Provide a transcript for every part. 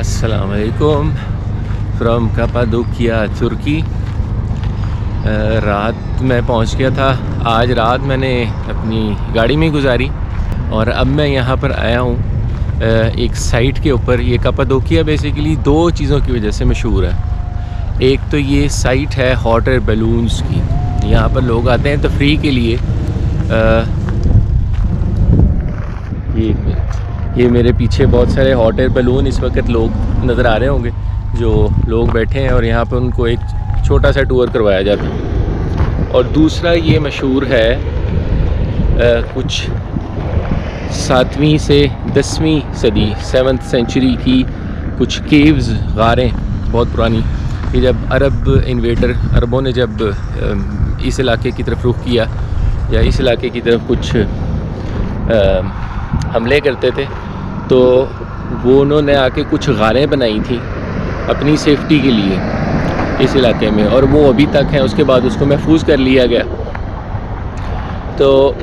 अस्सलाम वालेकुम फ्रॉम कपाडोकिया तुर्की। रात मैं पहुंच गया था। आज रात मैंने अपनी गाड़ी में गुजारी और अब मैं यहाँ पर आया हूँ एक साइट के ऊपर। ये कपाडोकिया बेसिकली दो चीज़ों की वजह से मशहूर है। एक तो ये साइट है हॉट एयर बैलून्स की। यहाँ पर लोग आते हैं तफरीह के लिए। ये मेरे पीछे बहुत सारे हॉट एयर बैलून इस वक्त लोग नज़र आ रहे होंगे, जो लोग बैठे हैं और यहाँ पर उनको एक छोटा सा टूर करवाया जाता है। और दूसरा ये मशहूर है कुछ 7वीं से 10वीं सदी 7th सेंचुरी की कुछ केव्स, गारें बहुत पुरानी। ये जब अरबों ने जब इस इलाके की तरफ रुख किया या इस इलाके की तरफ कुछ हमले करते थे तो वो उन्होंने आके कुछ गारें बनाई थी अपनी सेफ्टी के लिए इस इलाके में, और वो अभी तक हैं। उसके बाद उसको महफूज कर लिया गया, तो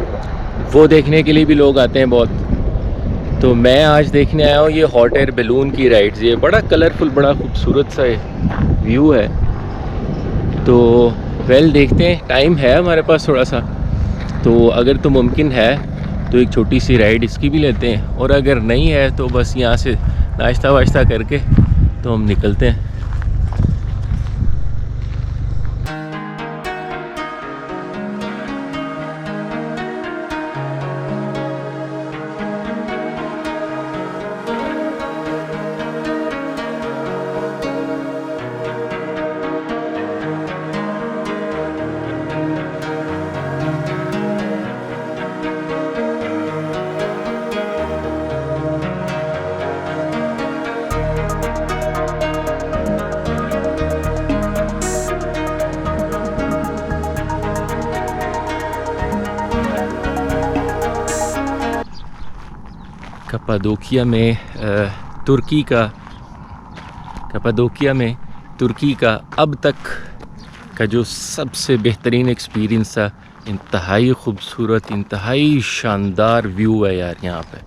वो देखने के लिए भी लोग आते हैं बहुत। तो मैं आज देखने आया हूँ ये हॉट एयर बैलून की राइड्स। ये बड़ा कलरफुल, बड़ा खूबसूरत सा व्यू है। तो देखते हैं, टाइम है हमारे पास थोड़ा सा, तो अगर तो मुमकिन है तो एक छोटी सी राइड इसकी भी लेते हैं, और अगर नहीं है तो बस यहाँ से नाश्ता वाश्ता करके तो हम निकलते हैं। कपाडोकिया में तुर्की का अब तक का जो सबसे बेहतरीन एक्सपीरियंस था। इंतहाई ख़ूबसूरत, इंतहाई शानदार व्यू है यार। यहाँ पे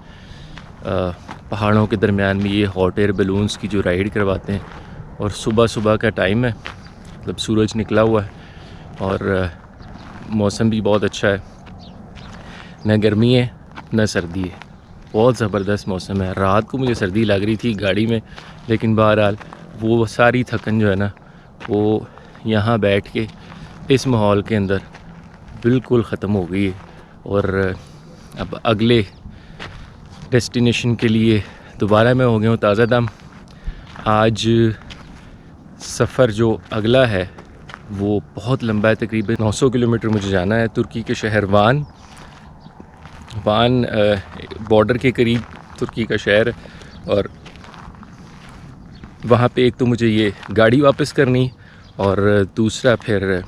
पहाड़ों के दरमियान में ये हॉट एयर बैलून्स की जो राइड करवाते हैं, और सुबह का टाइम है, मतलब सूरज निकला हुआ है और मौसम भी बहुत अच्छा है, न गर्मी है न सर्दी है, बहुत ज़बरदस्त मौसम है। रात को मुझे सर्दी लग रही थी गाड़ी में, लेकिन बहरहाल वो सारी थकन जो है ना, वो यहाँ बैठ के इस माहौल के अंदर बिल्कुल ख़त्म हो गई है। और अब अगले डेस्टिनेशन के लिए दोबारा मैं हो गया हूँ ताज़ा दम। आज सफ़र जो अगला है वो बहुत लंबा है, तकरीबन 900 किलोमीटर मुझे जाना है तुर्की के शहर वान बॉर्डर के करीब तुर्की का शहर है। और वहाँ पे एक तो मुझे ये गाड़ी वापस करनी, और दूसरा फिर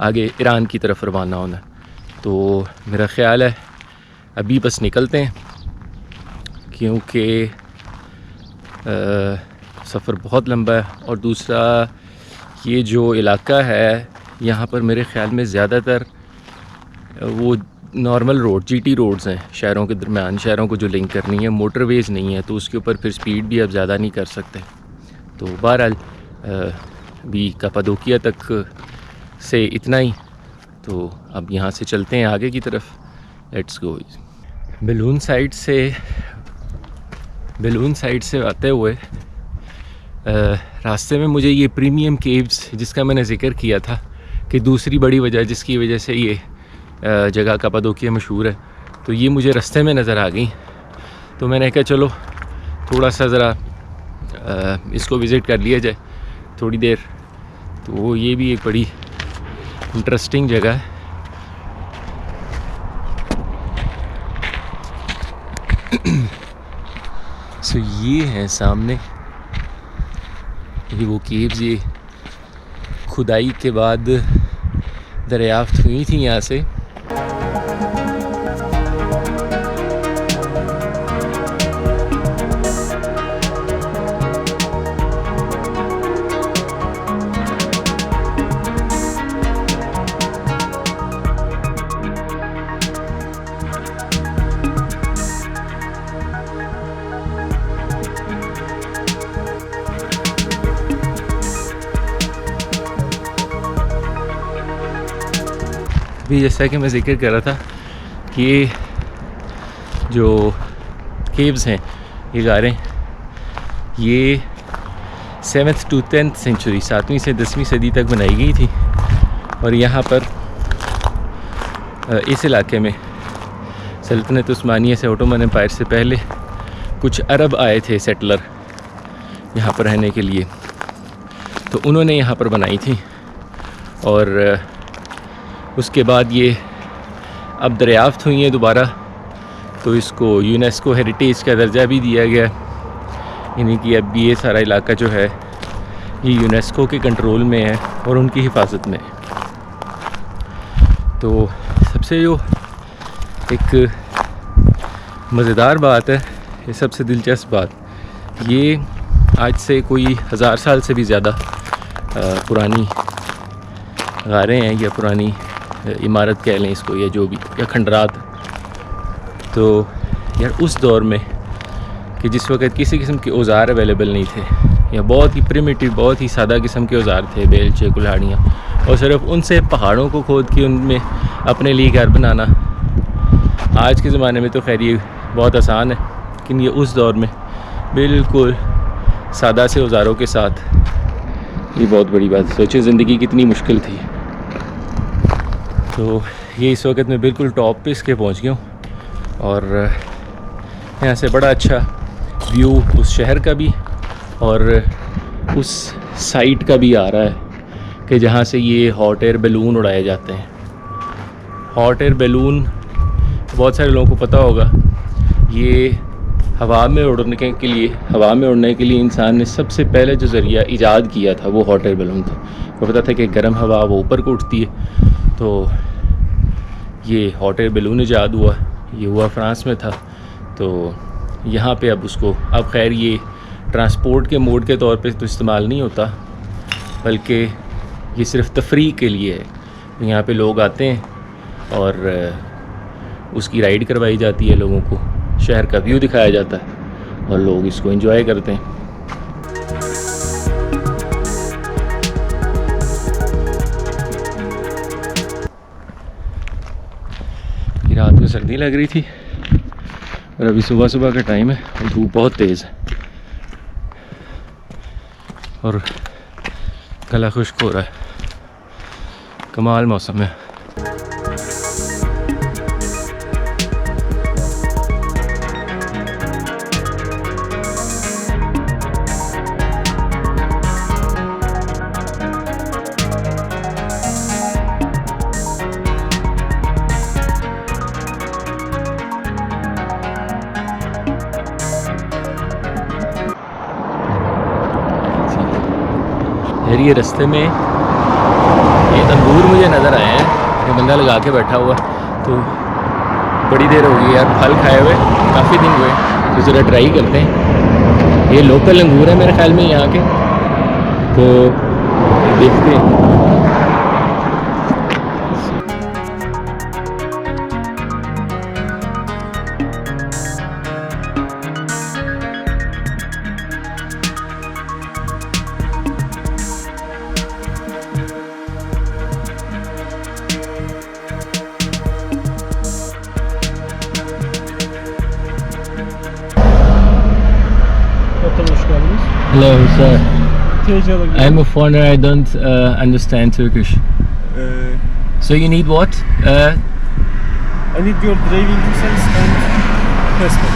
आगे ईरान की तरफ रवाना होना। तो मेरा ख़्याल है अभी बस निकलते हैं, क्योंकि सफ़र बहुत लंबा है। और दूसरा ये जो इलाका है यहाँ पर मेरे ख़्याल में ज़्यादातर वो नॉर्मल रोड, जीटी रोड्स हैं शहरों के दरमियान, शहरों को जो लिंक करनी है, मोटरवेज़ नहीं है, तो उसके ऊपर फिर स्पीड भी अब ज़्यादा नहीं कर सकते। तो बहरहाल भी कपाडोकिया तक से इतना ही। तो अब यहाँ से चलते हैं आगे की तरफ। Let's go. बैलून साइड से आते हुए रास्ते में मुझे ये प्रीमियम केव्स, जिसका मैंने ज़िक्र किया था कि दूसरी बड़ी वजह जिसकी वजह से ये जगह कपाडोकिया मशहूर है, तो ये मुझे रास्ते में नज़र आ गई। तो मैंने कहा चलो थोड़ा सा ज़रा इसको विज़िट कर लिया जाए थोड़ी देर। तो ये भी एक बड़ी इंटरेस्टिंग जगह है। सो ये है सामने, ये वो केव्स, ये खुदाई के बाद दरियाफ्त हुई थी यहाँ से। भी जैसा कि मैं जिक्र कर रहा था कि ये जो केव्स हैं, ये गारें, ये 7th to 10th सेंचुरी, 7वीं से 10वीं सदी तक बनाई गई थी। और यहाँ पर इस इलाके में सल्तनत उस्मानिया से, ओटोमन एम्पायर से पहले कुछ अरब आए थे सेटलर यहाँ पर रहने के लिए, तो उन्होंने यहाँ पर बनाई थी। और उसके बाद ये अब दरियाफ्त हुई हैं दोबारा, तो इसको यूनेस्को हेरिटेज का दर्जा भी दिया गया, यानी कि अब ये सारा इलाका जो है ये यूनेस्को के कंट्रोल में है और उनकी हिफाजत में। तो सबसे जो एक मज़ेदार बात है, ये सबसे दिलचस्प बात, ये आज से कोई 1000 साल से भी ज़्यादा पुरानी गारें हैं, या पुरानी इमारत कह लें इसको, या जो भी, या खंडरात। तो यार उस दौर में कि जिस वक्त किसी किस्म के औज़ार अवेलेबल नहीं थे, या बहुत ही प्रिमिटिव, बहुत ही सादा किस्म के औज़ार थे, बेलचे, कुल्हाड़ियाँ, और सिर्फ उनसे पहाड़ों को खोद के उनमें अपने लिए घर बनाना। आज के ज़माने में तो खैर ये बहुत आसान है, लेकिन ये उस दौर में बिल्कुल सादा से औज़ारों के साथ, ये बहुत बड़ी बात। सोचिए ज़िंदगी कितनी मुश्किल थी। तो ये इस वक्त मैं बिल्कुल टॉप पे इसके पहुंच गया हूँ, और यहाँ से बड़ा अच्छा व्यू उस शहर का भी और उस साइट का भी आ रहा है कि जहाँ से ये हॉट एयर बैलून उड़ाए जाते हैं। हॉट एयर बैलून बहुत सारे लोगों को पता होगा, ये हवा में उड़ने के लिए इंसान ने सबसे पहले जो ज़रिया ईजाद किया था वो हॉट एयर बैलून था। वो पता था कि गर्म हवा वो ऊपर को उठती है, तो ये हॉट एयर बैलून ईजाद हुआ। ये हुआ फ्रांस में था। तो यहाँ पे अब उसको, अब खैर ये ट्रांसपोर्ट के मोड के तौर पे तो इस्तेमाल नहीं होता, बल्कि ये सिर्फ तफरीह के लिए है। यहाँ पे लोग आते हैं और उसकी राइड करवाई जाती है, लोगों को शहर का व्यू दिखाया जाता है और लोग इसको एंजॉय करते हैं। रात में सर्दी लग रही थी और अभी सुबह सुबह का टाइम है और धूप बहुत तेज़ है और गला खुश्क हो रहा है। कमाल मौसम है। यार ये रास्ते में ये अंगूर मुझे नज़र आए हैं, ये बंदा लगा के बैठा हुआ, तो बड़ी देर हो गई यार फल खाए हुए, काफ़ी दिन हुए, तो ज़रा ट्राई करते हैं। ये लोकल अंगूर है मेरे ख्याल में यहाँ के, तो देखते हैं। Hello, sir. I'm a foreigner. I don't understand Turkish. So you need what? I need your driving license and passport.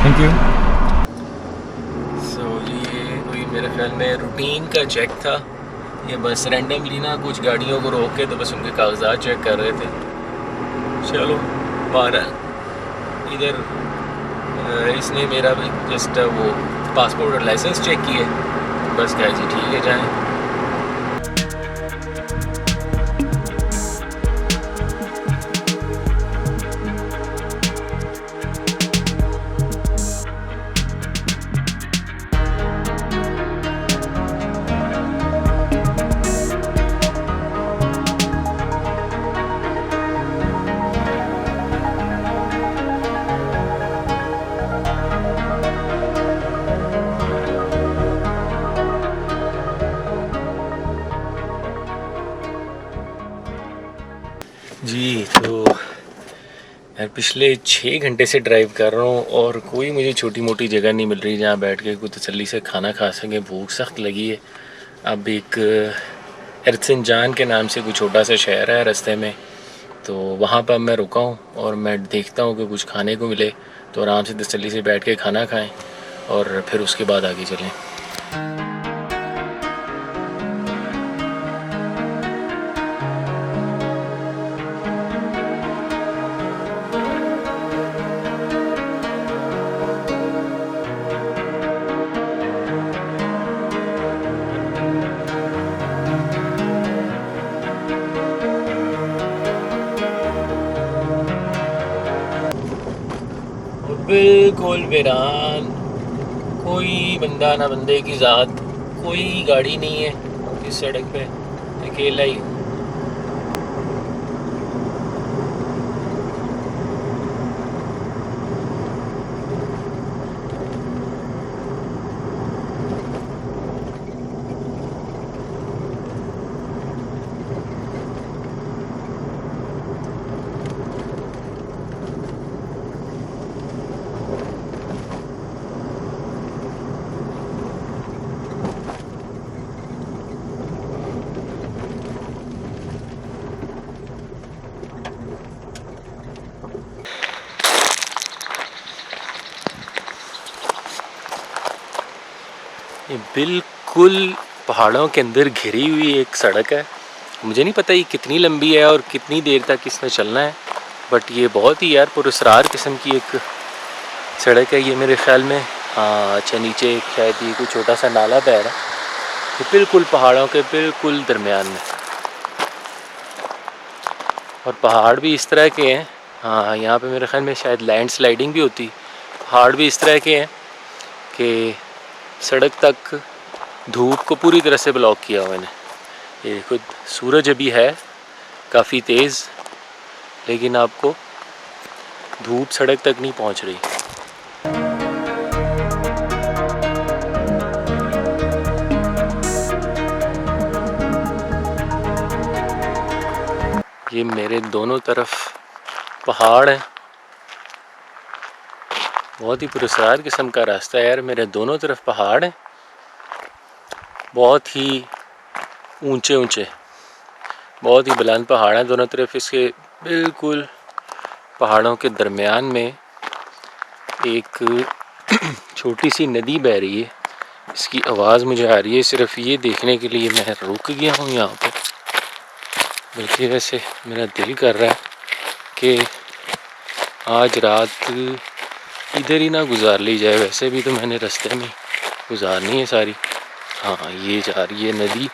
Thank you. मेरे ख्याल में रूटीन का चेक था, ये बस रैंडमली ना कुछ गाड़ियों को रोक के तो बस उनके कागजात चेक कर रहे थे। चलो बहरहाल इधर इसने मेरा भी जस्ट वो पासपोर्ट और लाइसेंस चेक किए, बस क्या जी ठीक है जाएँ। पिछले 6 घंटे से ड्राइव कर रहा हूँ और कोई मुझे छोटी मोटी जगह नहीं मिल रही जहाँ बैठ के कोई तसल्ली से खाना खा सकें। भूख सख्त लगी है। अब एक एर्त्सिनजान के नाम से कोई छोटा सा शहर है रास्ते में, तो वहाँ पर मैं रुका हूँ और मैं देखता हूँ कि कुछ खाने को मिले तो आराम से तसल्ली से बैठ के खाना खाएँ और फिर उसके बाद आगे चलें। बिल्कुल वीरान, कोई बंदा ना बंदे की ज़ात, कोई गाड़ी नहीं है इस सड़क पे, अकेला ही। ये बिल्कुल पहाड़ों के अंदर घिरी हुई एक सड़क है। मुझे नहीं पता ये कितनी लंबी है और कितनी देर तक इसमें चलना है, बट ये बहुत ही यार पुरस्कार किस्म की एक सड़क है ये मेरे ख्याल में। हाँ अच्छा, नीचे एक शायद ये कोई छोटा सा नाला बह रहा है। ये बिल्कुल पहाड़ों के बिल्कुल दरमियान में, और पहाड़ भी इस तरह के हैं। हाँ यहाँ पे मेरे ख्याल में शायद लैंड स्लाइडिंग भी होती। पहाड़ भी इस तरह के हैं कि सड़क तक धूप को पूरी तरह से ब्लॉक किया हुआ है। ये खुद सूरज अभी है काफ़ी तेज़, लेकिन आपको धूप सड़क तक नहीं पहुंच रही। ये मेरे दोनों तरफ पहाड़ हैं। बहुत ही पुरस्कार किस्म का रास्ता है यार। मेरे दोनों तरफ पहाड़ हैं, बहुत ही ऊंचे ऊंचे, बहुत ही बुलंद पहाड़ हैं दोनों तरफ। इसके बिल्कुल पहाड़ों के दरमियान में एक छोटी सी नदी बह रही है। इसकी आवाज़ मुझे आ रही है, सिर्फ ये देखने के लिए मैं रुक गया हूँ यहाँ पे। बल्कि वैसे मेरा दिल कर रहा है कि आज रात इधर ही ना गुजार ली जाए। वैसे भी तो मैंने रास्ते में गुजारनी है सारी। हाँ ये जा रही है नदी।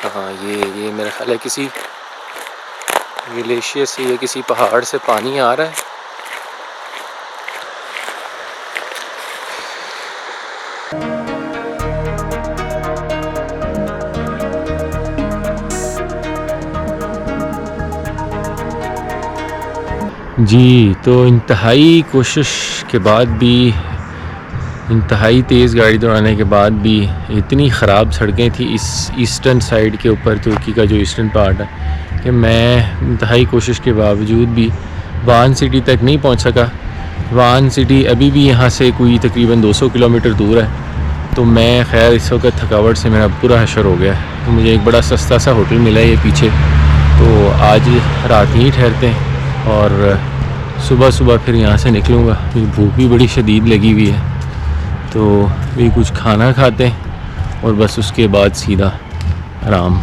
हाँ ये मेरा ख्याल है किसी ग्लेशियर से या किसी पहाड़ से पानी आ रहा है। जी तो इंतहाई कोशिश के बाद भी, इंतहाई तेज़ गाड़ी दौड़ाने के बाद भी इतनी ख़राब सड़कें थी इस ईस्टर्न साइड के ऊपर, तुर्की का जो ईस्टर्न पार्ट है, कि मैं इंतहाई कोशिश के बावजूद भी वान सिटी तक नहीं पहुंच सका। वान सिटी अभी भी यहाँ से कोई तकरीबन 200 किलोमीटर दूर है। तो मैं खैर इस वक्त थकावट से मेरा पूरा हशर हो गया। तो मुझे एक बड़ा सस्ता सा होटल मिला है ये पीछे, तो आज रात ही ठहरते हैं और सुबह सुबह फिर यहाँ से निकलूँगा। भूख भी बड़ी शदीद लगी हुई है, तो भी कुछ खाना खाते हैं और बस उसके बाद सीधा आराम।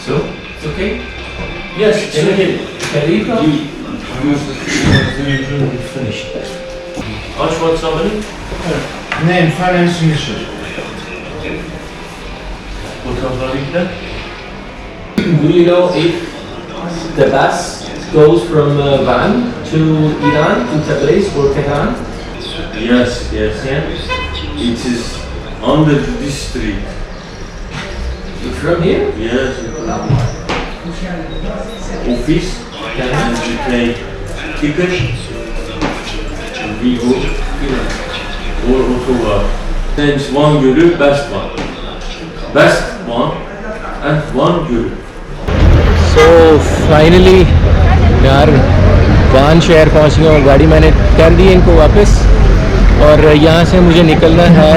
So, it's okay? Yes, Khalifa? Finished. How much somebody? Name, finance minister. Do you know if the bus goes from Van to Iran, to Tabriz or Tehran? Yes. Yeah. It is under this street. From here? Yes. Office. And you pay ticket Vigo or Ottawa. Hence Van Gölü, Best Van. Best Van and Van Gölü. So finally यार वान शहर पहुंच गया हूँ। गाड़ी मैंने कर दी इनको वापस और यहाँ से मुझे निकलना है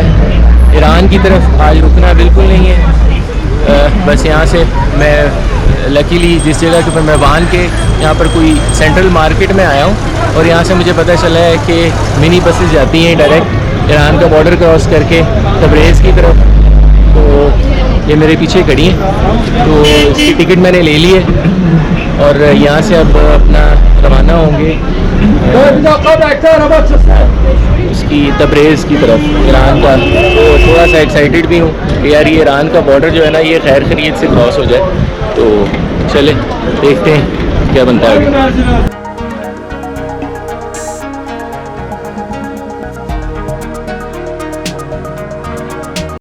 ईरान की तरफ। आज रुकना बिल्कुल नहीं है। बस यहाँ से मैं लकीली जिस जगह के ऊपर मैं वान के यहाँ पर कोई सेंट्रल मार्केट में आया हूँ और यहाँ से मुझे पता चला है कि मिनी बसेस जाती हैं डायरेक्ट ईरान का बॉर्डर क्रॉस करके तब्रेज़ की तरफ। तो ये मेरे पीछे खड़ी हैं, तो इसकी टिकट मैंने ले ली है और यहाँ से अब अपना रवाना होंगे उसकी तब्रेज़ की तरफ ईरान का। तो थोड़ा सा एक्साइटेड भी हूँ कि यार ये ईरान का बॉर्डर जो है ना ये खैर खैरियत से क्रॉस हो जाए। तो चले देखते हैं क्या बनता है।